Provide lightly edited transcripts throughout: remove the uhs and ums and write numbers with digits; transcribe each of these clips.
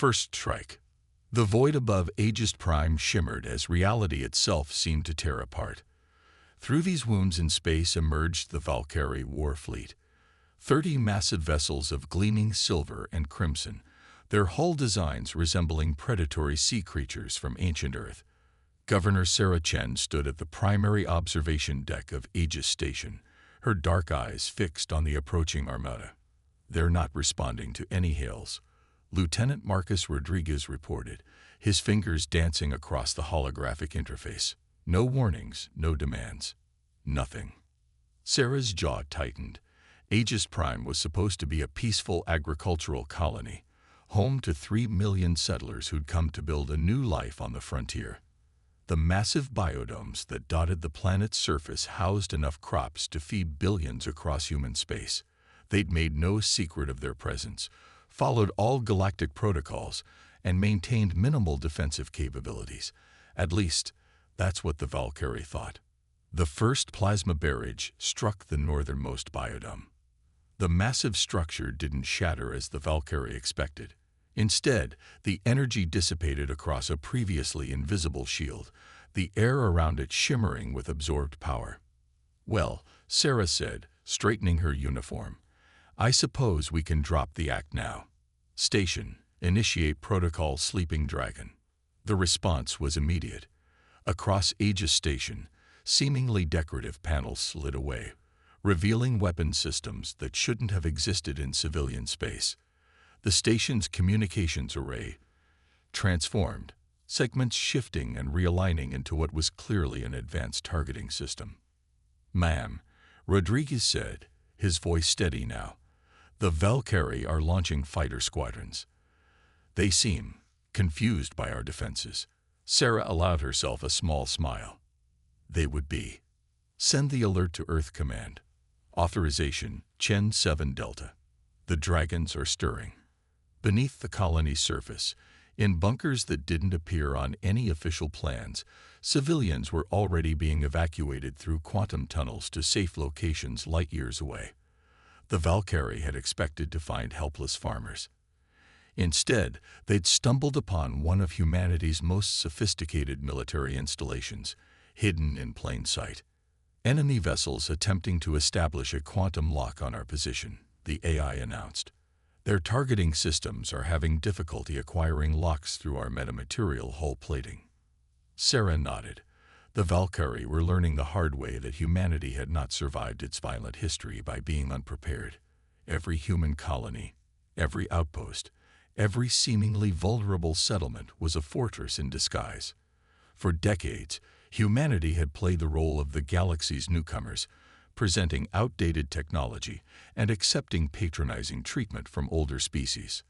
First strike. The void above Aegis Prime shimmered as reality itself seemed to tear apart. Through these wounds in space emerged the Valkyrie war fleet. 30 massive vessels of gleaming silver and crimson, their hull designs resembling predatory sea creatures from ancient Earth. Governor Sarah Chen stood at the primary observation deck of Aegis Station, her dark eyes fixed on the approaching armada. "They're not responding to any hails," Lieutenant Marcus Rodriguez reported, his fingers dancing across the holographic interface. "No warnings, no demands. Nothing." Sarah's jaw tightened. Aegis Prime was supposed to be a peaceful agricultural colony, home to 3 million settlers who'd come to build a new life on the frontier. The massive biodomes that dotted the planet's surface housed enough crops to feed billions across human space. They'd made no secret of their presence, followed all galactic protocols, and maintained minimal defensive capabilities. At least, that's what the Valkyrie thought. The first plasma barrage struck the northernmost biodome. The massive structure didn't shatter as the Valkyrie expected. Instead, the energy dissipated across a previously invisible shield, the air around it shimmering with absorbed power. "Well," Sarah said, straightening her uniform, "I suppose we can drop the act now. Station, initiate protocol Sleeping Dragon." The response was immediate. Across Aegis Station, seemingly decorative panels slid away, revealing weapon systems that shouldn't have existed in civilian space. The station's communications array transformed, segments shifting and realigning into what was clearly an advanced targeting system. "Ma'am," Rodriguez said, his voice steady now, "the Valkyrie are launching fighter squadrons. They seem confused by our defenses." Sarah allowed herself a small smile. "They would be. Send the alert to Earth Command. Authorization, Chen 7 Delta. The dragons are stirring." Beneath the colony's surface, in bunkers that didn't appear on any official plans, civilians were already being evacuated through quantum tunnels to safe locations light years away. The Valkyrie had expected to find helpless farmers. Instead, they'd stumbled upon one of humanity's most sophisticated military installations, hidden in plain sight. "Enemy vessels attempting to establish a quantum lock on our position," the AI announced. "Their targeting systems are having difficulty acquiring locks through our metamaterial hull plating." Sarah nodded. The Valkyrie were learning the hard way that humanity had not survived its violent history by being unprepared. Every human colony, every outpost, every seemingly vulnerable settlement was a fortress in disguise. For decades, humanity had played the role of the galaxy's newcomers, presenting outdated technology and accepting patronizing treatment from older species,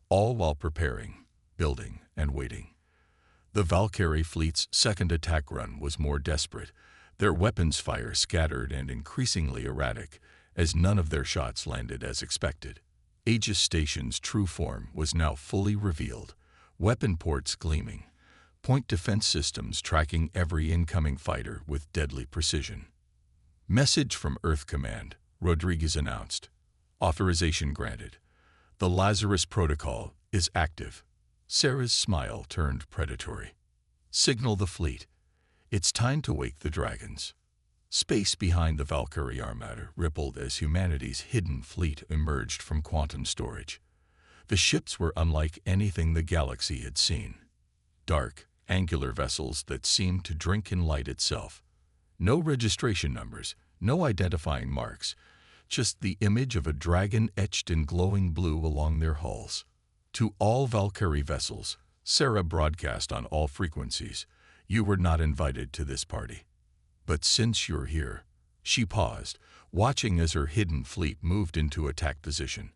all while preparing, building, and waiting. The Valkyrie fleet's second attack run was more desperate, their weapons fire scattered and increasingly erratic, as none of their shots landed as expected. Aegis Station's true form was now fully revealed, weapon ports gleaming, point defense systems tracking every incoming fighter with deadly precision. "Message from Earth Command," Rodriguez announced. "Authorization granted. The Lazarus Protocol is active." Sarah's smile turned predatory. "Signal the fleet. It's time to wake the dragons." Space behind the Valkyrie armada rippled as humanity's hidden fleet emerged from quantum storage. The ships were unlike anything the galaxy had seen. Dark, angular vessels that seemed to drink in light itself. No registration numbers, no identifying marks, just the image of a dragon etched in glowing blue along their hulls. To all Valkyrie vessels, Sarah broadcast on all frequencies, "You were not invited to this party. But since you're here," she paused, watching as her hidden fleet moved into attack position.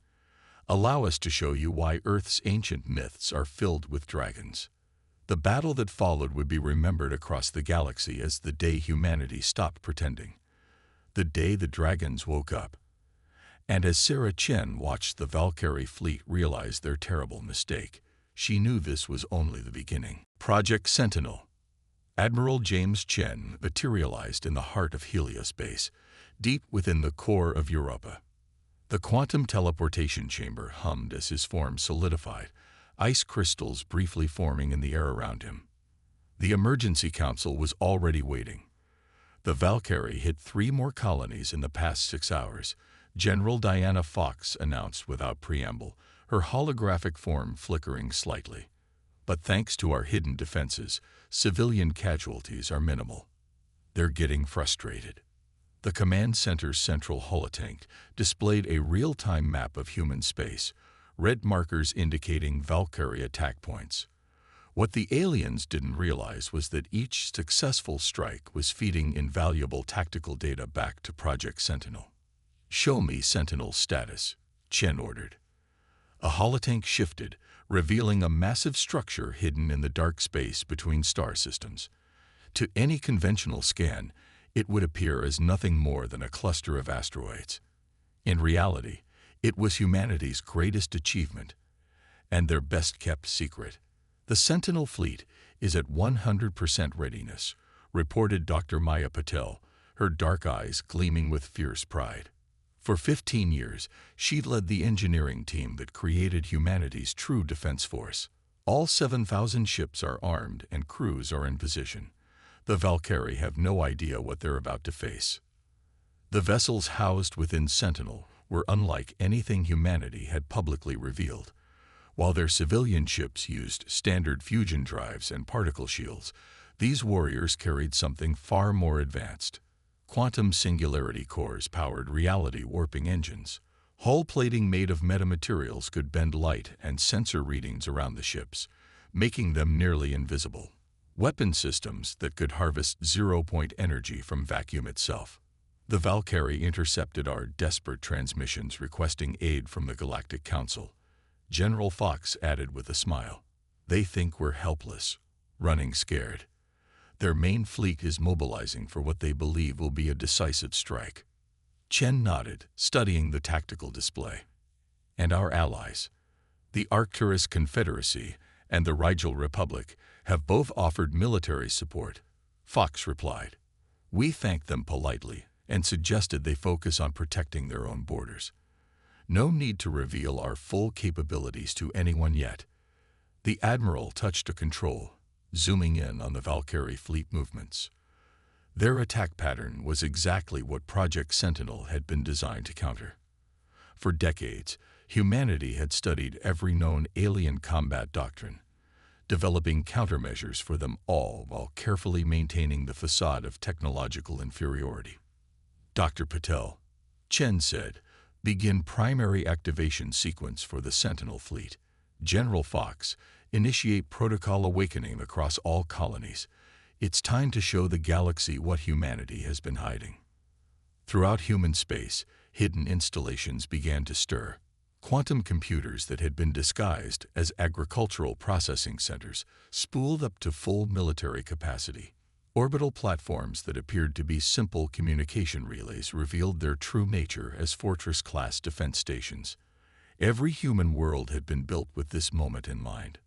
"Allow us to show you why Earth's ancient myths are filled with dragons." The battle that followed would be remembered across the galaxy as the day humanity stopped pretending. The day the dragons woke up. And as Sarah Chen watched the Valkyrie fleet realize their terrible mistake, she knew this was only the beginning. Project Sentinel. Admiral James Chen materialized in the heart of heliospace, deep within the core of Europa. The quantum teleportation chamber hummed as his form solidified, ice crystals briefly forming in the air around him. The emergency council was already waiting. The Valkyrie hit 3 more colonies in the past 6 hours, General Diana Fox announced without preamble, her holographic form flickering slightly. But thanks to our hidden defenses, civilian casualties are minimal. They're getting frustrated. The command center's central holotank displayed a real-time map of human space, red markers indicating Valkyrie attack points. What the aliens didn't realize was that each successful strike was feeding invaluable tactical data back to Project Sentinel. "Show me Sentinel's status," Chen ordered. A holotank shifted, revealing a massive structure hidden in the dark space between star systems. To any conventional scan, it would appear as nothing more than a cluster of asteroids. In reality, it was humanity's greatest achievement and their best-kept secret. "The Sentinel fleet is at 100% readiness," reported Dr. Maya Patel, her dark eyes gleaming with fierce pride. For 15 years, she led the engineering team that created humanity's true defense force. All 7,000 ships are armed and crews are in position. The Valkyrie have no idea what they're about to face. The vessels housed within Sentinel were unlike anything humanity had publicly revealed. While their civilian ships used standard fusion drives and particle shields, these warriors carried something far more advanced. Quantum singularity cores powered reality warping engines. Hull plating made of metamaterials could bend light and sensor readings around the ships, making them nearly invisible. Weapon systems that could harvest zero-point energy from vacuum itself. The Valkyrie intercepted our desperate transmissions requesting aid from the Galactic Council. General Fox added with a smile, "They think we're helpless, running scared. Their main fleet is mobilizing for what they believe will be a decisive strike." Chen nodded, studying the tactical display. "And our allies, the Arcturus Confederacy and the Rigel Republic, have both offered military support," Fox replied. "We thanked them politely and suggested they focus on protecting their own borders. No need to reveal our full capabilities to anyone yet." The Admiral touched a control, zooming in on the Valkyrie fleet movements. Their attack pattern was exactly what Project Sentinel had been designed to counter. For decades, humanity had studied every known alien combat doctrine, developing countermeasures for them all while carefully maintaining the facade of technological inferiority. "Dr. Patel," Chen said, "begin primary activation sequence for the Sentinel fleet. General Fox, initiate protocol awakening across all colonies. It's time to show the galaxy what humanity has been hiding." Throughout human space, hidden installations began to stir. Quantum computers that had been disguised as agricultural processing centers spooled up to full military capacity. Orbital platforms that appeared to be simple communication relays revealed their true nature as Fortress-class defense stations. Every human world had been built with this moment in mind.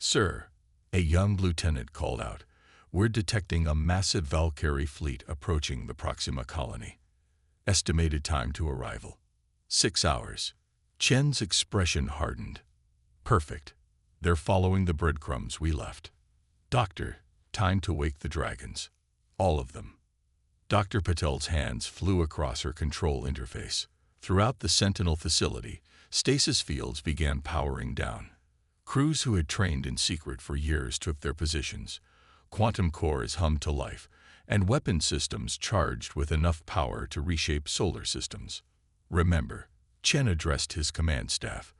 "Sir," a young lieutenant called out, "we're detecting a massive Valkyrie fleet approaching the Proxima colony. Estimated time to arrival, 6 hours. Chen's expression hardened. "Perfect. They're following the breadcrumbs we left. Doctor, time to wake the dragons. All of them." Dr. Patel's hands flew across her control interface. Throughout the Sentinel facility, stasis fields began powering down. Crews who had trained in secret for years took their positions. Quantum cores hummed to life, and weapon systems charged with enough power to reshape solar systems. "Remember," Chen addressed his command staff,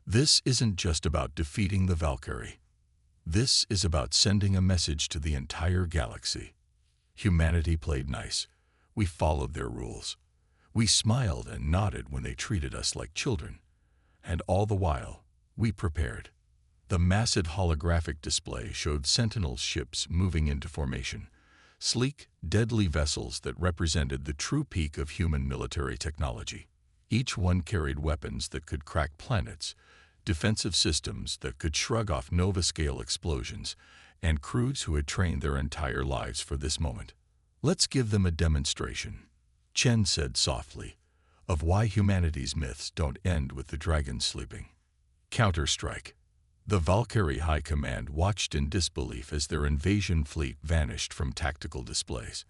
"this isn't just about defeating the Valkyrie. This is about sending a message to the entire galaxy. Humanity played nice. We followed their rules. We smiled and nodded when they treated us like children. And all the while, we prepared." The massive holographic display showed Sentinel ships moving into formation, sleek, deadly vessels that represented the true peak of human military technology. Each one carried weapons that could crack planets, defensive systems that could shrug off Nova-scale explosions, and crews who had trained their entire lives for this moment. "Let's give them a demonstration," Chen said softly, "of why humanity's myths don't end with the dragons sleeping. Counter-strike." The Valkyrie High Command watched in disbelief as their invasion fleet vanished from tactical displays.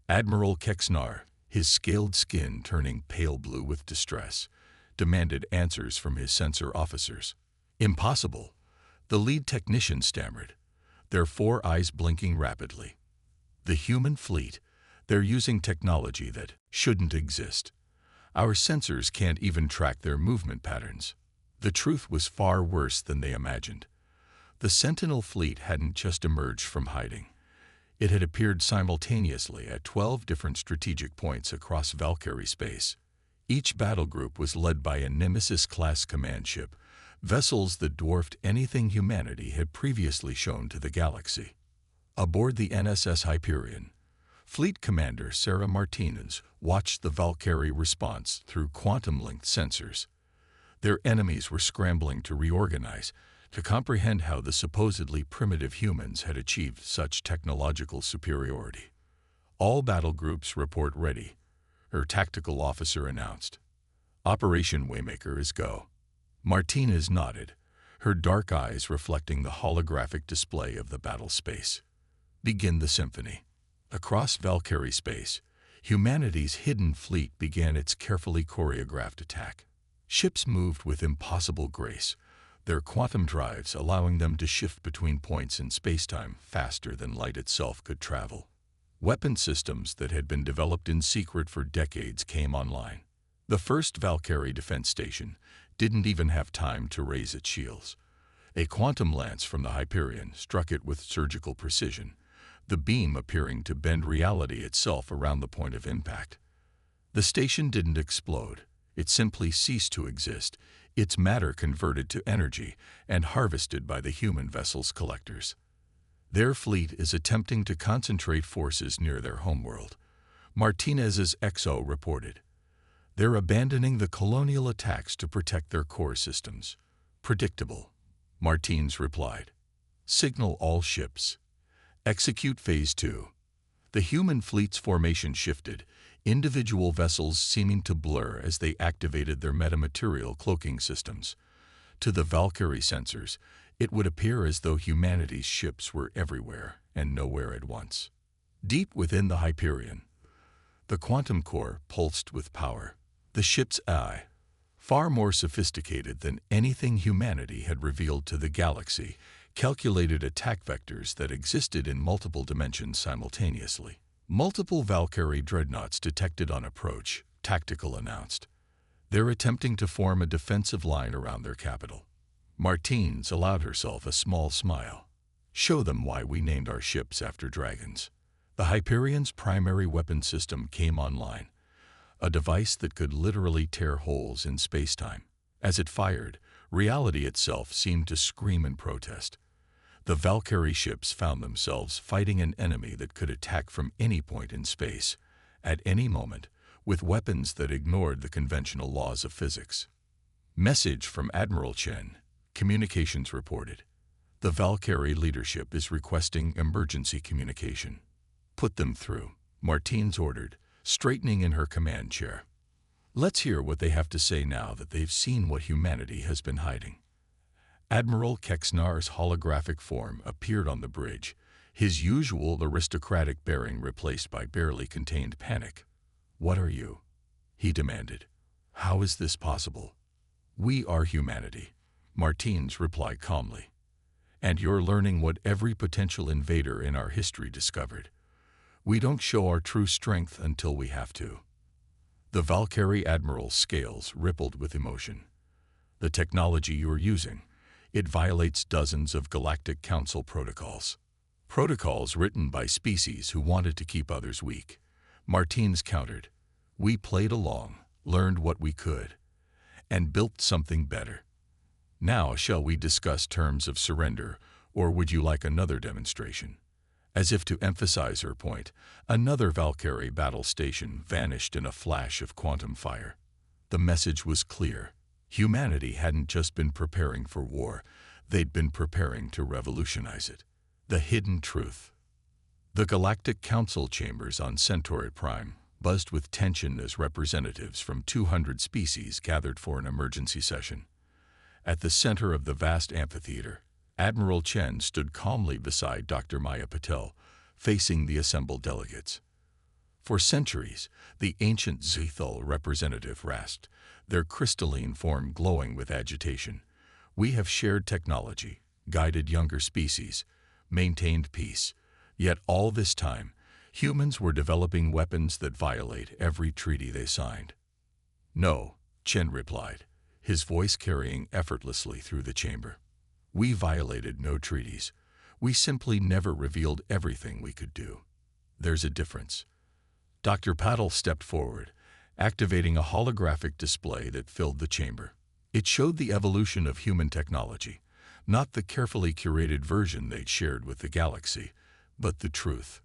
Admiral Kexnar, his scaled skin turning pale blue with distress, demanded answers from his sensor officers. "Impossible," the lead technician stammered, their 4 eyes blinking rapidly. "The human fleet, they're using technology that shouldn't exist. Our sensors can't even track their movement patterns." The truth was far worse than they imagined. The Sentinel fleet hadn't just emerged from hiding. It had appeared simultaneously at 12 different strategic points across Valkyrie space. Each battle group was led by a Nemesis-class command ship, vessels that dwarfed anything humanity had previously shown to the galaxy. Aboard the NSS Hyperion, Fleet Commander Sarah Martinez watched the Valkyrie response through quantum-linked sensors. Their enemies were scrambling to reorganize, to comprehend how the supposedly primitive humans had achieved such technological superiority. "All battle groups report ready," her tactical officer announced. "Operation Waymaker is go." Martinez nodded, her dark eyes reflecting the holographic display of the battle space. "Begin the symphony." Across Valkyrie space, humanity's hidden fleet began its carefully choreographed attack. Ships moved with impossible grace, their quantum drives allowing them to shift between points in spacetime faster than light itself could travel. Weapon systems that had been developed in secret for decades came online. The first Valkyrie defense station didn't even have time to raise its shields. A quantum lance from the Hyperion struck it with surgical precision, the beam appearing to bend reality itself around the point of impact. The station didn't explode. It simply ceased to exist, its matter converted to energy and harvested by the human vessel's collectors. "Their fleet is attempting to concentrate forces near their homeworld," Martinez's XO reported. "They're abandoning the colonial attacks to protect their core systems." "Predictable," Martinez replied. "Signal all ships. Execute Phase 2. The human fleet's formation shifted, individual vessels seeming to blur as they activated their metamaterial cloaking systems. To the Valkyrie sensors, it would appear as though humanity's ships were everywhere and nowhere at once. Deep within the Hyperion, the quantum core pulsed with power. The ship's eye, far more sophisticated than anything humanity had revealed to the galaxy, calculated attack vectors that existed in multiple dimensions simultaneously. "Multiple Valkyrie dreadnoughts detected on approach," Tactical announced. "They're attempting to form a defensive line around their capital." Martinez allowed herself a small smile. "Show them why we named our ships after dragons." The Hyperion's primary weapon system came online, a device that could literally tear holes in spacetime. As it fired, reality itself seemed to scream in protest. The Valkyrie ships found themselves fighting an enemy that could attack from any point in space, at any moment, with weapons that ignored the conventional laws of physics. "Message from Admiral Chen," communications reported. "The Valkyrie leadership is requesting emergency communication." "Put them through," Martinez ordered, straightening in her command chair. "Let's hear what they have to say now that they've seen what humanity has been hiding." Admiral Kexnar's holographic form appeared on the bridge, his usual aristocratic bearing replaced by barely contained panic. "What are you?" he demanded. "How is this possible?" "We are humanity," Martinez replied calmly. "And you're learning what every potential invader in our history discovered. We don't show our true strength until we have to." The Valkyrie Admiral's scales rippled with emotion. "The technology you're using, it violates dozens of Galactic Council protocols. Protocols written by species who wanted to keep others weak," Martinez countered. "We played along, learned what we could, and built something better. Now shall we discuss terms of surrender, or would you like another demonstration?" As if to emphasize her point, another Valkyrie battle station vanished in a flash of quantum fire. The message was clear. Humanity hadn't just been preparing for war, they'd been preparing to revolutionize it. The hidden truth. The Galactic Council chambers on Centauri Prime buzzed with tension as representatives from 200 species gathered for an emergency session. At the center of the vast amphitheater, Admiral Chen stood calmly beside Dr. Maya Patel, facing the assembled delegates. For centuries, the ancient Zethal representative rasped, their crystalline form glowing with agitation. We have shared technology, guided younger species, maintained peace. Yet all this time, humans were developing weapons that violate every treaty they signed. No, Chen replied, his voice carrying effortlessly through the chamber. We violated no treaties. We simply never revealed everything we could do. There's a difference. Dr. Patel stepped forward, activating a holographic display that filled the chamber. It showed the evolution of human technology, not the carefully curated version they'd shared with the galaxy, but the truth.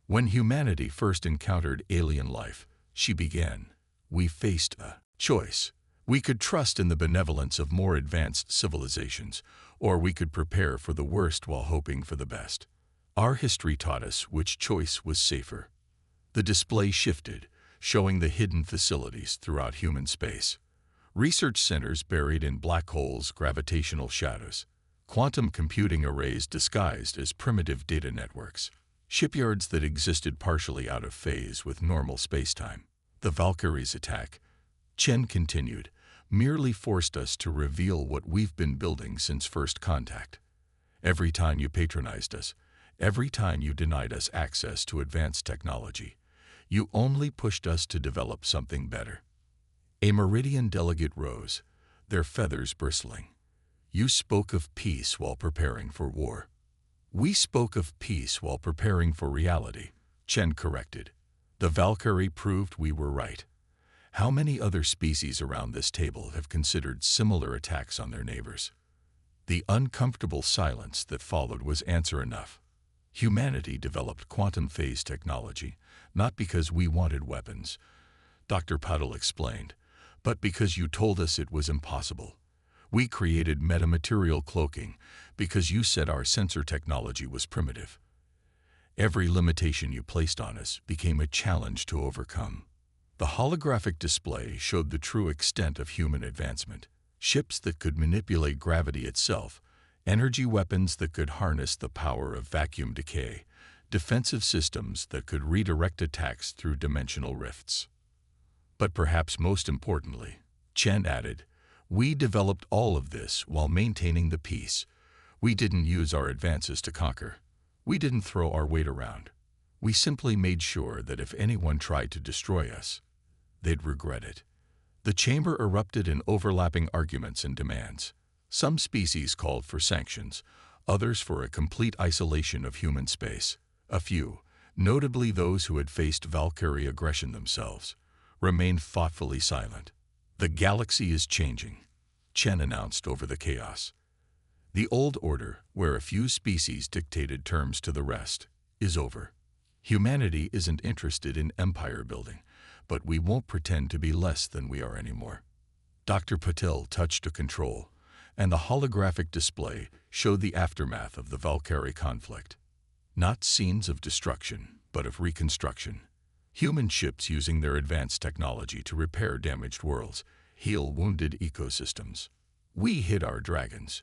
When humanity first encountered alien life, she began. We faced a choice. We could trust in the benevolence of more advanced civilizations, or we could prepare for the worst while hoping for the best. Our history taught us which choice was safer. The display shifted, showing the hidden facilities throughout human space. Research centers buried in black holes, gravitational shadows, quantum computing arrays disguised as primitive data networks, shipyards that existed partially out of phase with normal spacetime. The Valkyrie's attack, Chen continued, merely forced us to reveal what we've been building since first contact. Every time you patronized us, every time you denied us access to advanced technology, you only pushed us to develop something better. A Meridian delegate rose, their feathers bristling. You spoke of peace while preparing for war. We spoke of peace while preparing for reality, Chen corrected. The Valkyrie proved we were right. How many other species around this table have considered similar attacks on their neighbors? The uncomfortable silence that followed was answer enough. Humanity developed quantum phase technology, not because we wanted weapons, Dr. Patel explained, but because you told us it was impossible. We created metamaterial cloaking because you said our sensor technology was primitive. Every limitation you placed on us became a challenge to overcome. The holographic display showed the true extent of human advancement. Ships that could manipulate gravity itself, energy weapons that could harness the power of vacuum decay, defensive systems that could redirect attacks through dimensional rifts. But perhaps most importantly, Chen added, we developed all of this while maintaining the peace. We didn't use our advances to conquer. We didn't throw our weight around. We simply made sure that if anyone tried to destroy us, they'd regret it. The chamber erupted in overlapping arguments and demands. Some species called for sanctions, others for a complete isolation of human space. A few, notably those who had faced Valkyrie aggression themselves, remained thoughtfully silent. The galaxy is changing, Chen announced over the chaos. The old order, where a few species dictated terms to the rest, is over. Humanity isn't interested in empire building, but we won't pretend to be less than we are anymore. Dr. Patel touched a control, and the holographic display showed the aftermath of the Valkyrie conflict. Not scenes of destruction, but of reconstruction. Human ships using their advanced technology to repair damaged worlds, heal wounded ecosystems. We hid our dragons,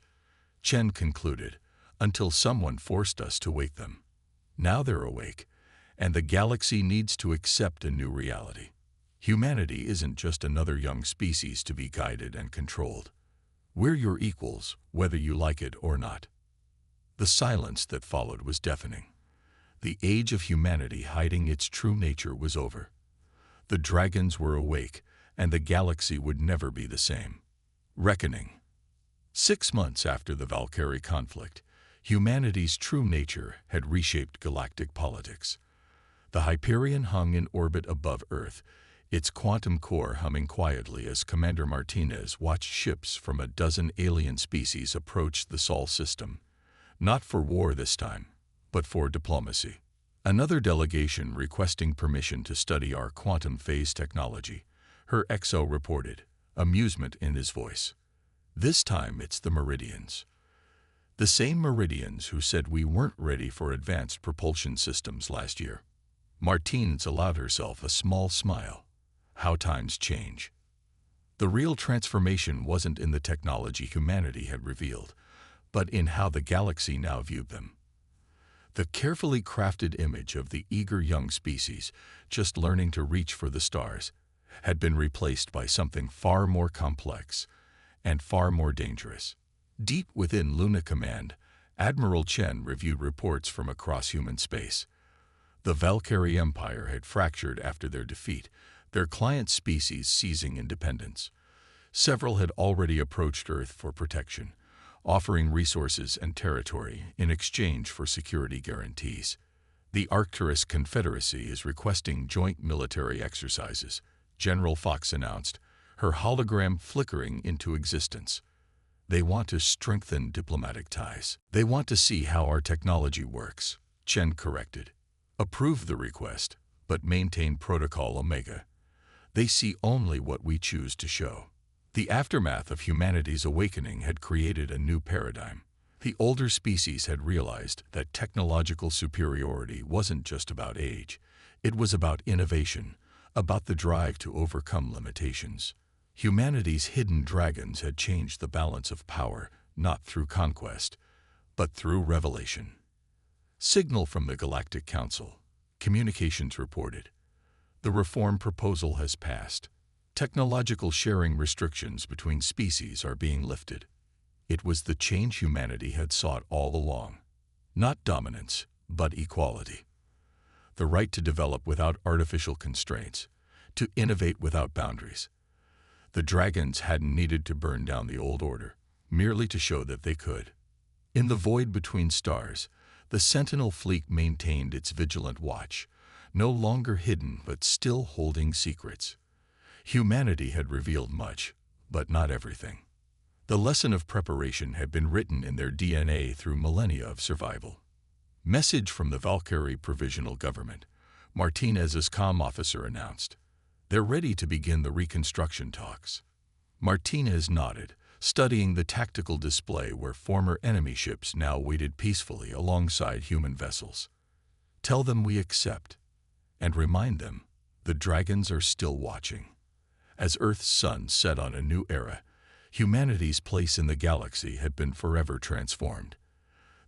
Chen concluded, until someone forced us to wake them. Now they're awake, and the galaxy needs to accept a new reality. Humanity isn't just another young species to be guided and controlled. We're your equals, whether you like it or not. The silence that followed was deafening. The age of humanity hiding its true nature was over. The dragons were awake, and the galaxy would never be the same. Reckoning. 6 months after the Valkyrie conflict, humanity's true nature had reshaped galactic politics. The Hyperion hung in orbit above Earth, its quantum core humming quietly as Commander Martinez watched ships from a dozen alien species approach the Sol system. Not for war this time, but for diplomacy. Another delegation requesting permission to study our quantum phase technology, her XO reported, amusement in his voice. This time it's the Meridians. The same Meridians who said we weren't ready for advanced propulsion systems last year. Martinez allowed herself a small smile. How times change. The real transformation wasn't in the technology humanity had revealed, but in how the galaxy now viewed them. The carefully crafted image of the eager young species, just learning to reach for the stars, had been replaced by something far more complex and far more dangerous. Deep within Luna Command, Admiral Chen reviewed reports from across human space. The Valkyrie Empire had fractured after their defeat, their client species seizing independence. Several had already approached Earth for protection, offering resources and territory in exchange for security guarantees. The Arcturus Confederacy is requesting joint military exercises, General Fox announced, her hologram flickering into existence. They want to strengthen diplomatic ties. They want to see how our technology works, Chen corrected. Approve the request, but maintain Protocol Omega. They see only what we choose to show. The aftermath of humanity's awakening had created a new paradigm. The older species had realized that technological superiority wasn't just about age. It was about innovation, about the drive to overcome limitations. Humanity's hidden dragons had changed the balance of power, not through conquest, but through revelation. Signal from the Galactic Council. Communications reported. The reform proposal has passed. Technological sharing restrictions between species are being lifted. It was the change humanity had sought all along. Not dominance, but equality. The right to develop without artificial constraints, to innovate without boundaries. The dragons hadn't needed to burn down the old order, merely to show that they could. In the void between stars, the Sentinel fleet maintained its vigilant watch, no longer hidden but still holding secrets. Humanity had revealed much, but not everything. The lesson of preparation had been written in their DNA through millennia of survival. Message from the Valkyrie Provisional Government. Martinez's comm officer announced. They're ready to begin the reconstruction talks. Martinez nodded, studying the tactical display where former enemy ships now waited peacefully alongside human vessels. Tell them we accept, and remind them the dragons are still watching. As Earth's sun set on a new era, humanity's place in the galaxy had been forever transformed.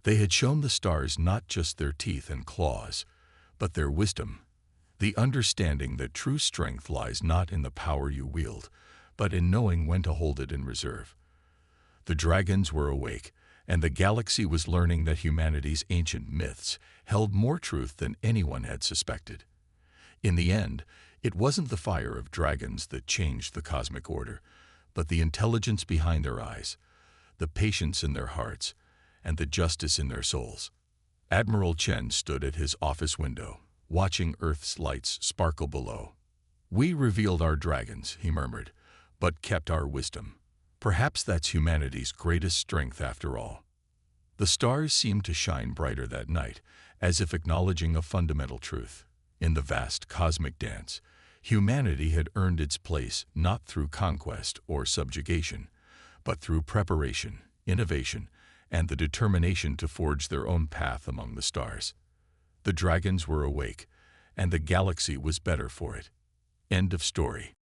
They had shown the stars not just their teeth and claws, but their wisdom, the understanding that true strength lies not in the power you wield, but in knowing when to hold it in reserve. The dragons were awake, and the galaxy was learning that humanity's ancient myths held more truth than anyone had suspected. In the end, it wasn't the fire of dragons that changed the cosmic order, but the intelligence behind their eyes, the patience in their hearts, and the justice in their souls. Admiral Chen stood at his office window, watching Earth's lights sparkle below. We revealed our dragons, he murmured, but kept our wisdom. Perhaps that's humanity's greatest strength after all. The stars seemed to shine brighter that night, as if acknowledging a fundamental truth. In the vast cosmic dance, humanity had earned its place not through conquest or subjugation, but through preparation, innovation, and the determination to forge their own path among the stars. The dragons were awake, and the galaxy was better for it. End of story.